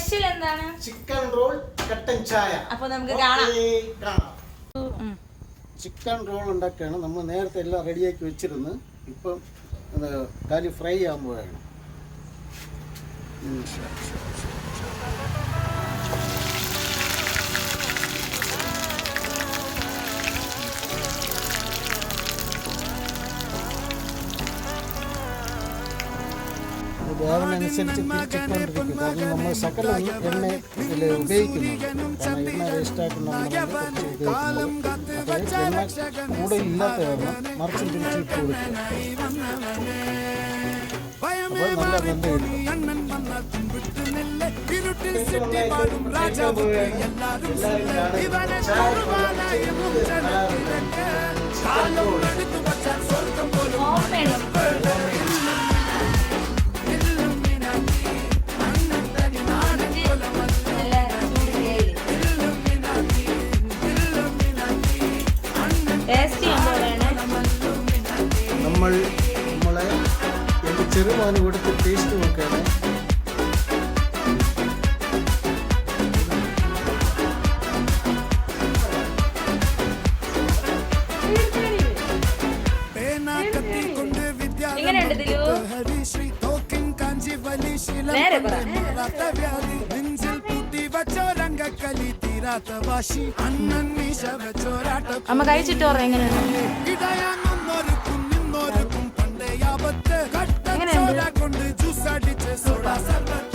Special എന്താണ്? Chicken roll കട്ടൻ ചായ. അപ്പോൾ നമുക്ക് കാണാം. ചിക്കൻ റോൾ ഉണ്ടാക്കുകയാണ്. നമ്മൾ നേരത്തെ എല്ലാം റെഡിയാക്കി വെച്ചിരുന്നു. ഇപ്പം കാലി ഫ്രൈ ആകുമ്പോഴാണ്. വേവിനനുസരിച്ച് തിരിച്ചിട്ടുകൊണ്ടിരിക്കും. കാരണം നമ്മൾ സകലം എണ്ണ ഇതിൽ ഉപയോഗിക്കുന്നുണ്ട്. കാരണം എണ്ണ വേസ്റ്റായിട്ടുണ്ടെങ്കിൽ കുറച്ച് ഉപയോഗിക്കുന്നത്. അപ്പോൾ എണ്ണ കൂടുതലില്ലാത്ത കാരണം മറിച്ചും തിരിച്ചിട്ട് കൊടുക്കുക. അപ്പോൾ നല്ല വെന്ത് കിട്ടും. നമ്മളെ എൻ്റെ ചെറുമാന് കൊടുത്ത് ടേസ്റ്റ് നോക്കുകയാണ്. അമ്മ കഴിച്ചിട്ടോ എങ്ങനെയാണ്? കൊണ്ട് ജ്യൂസ് അടിച്ച് സോഡ സർബത്ത്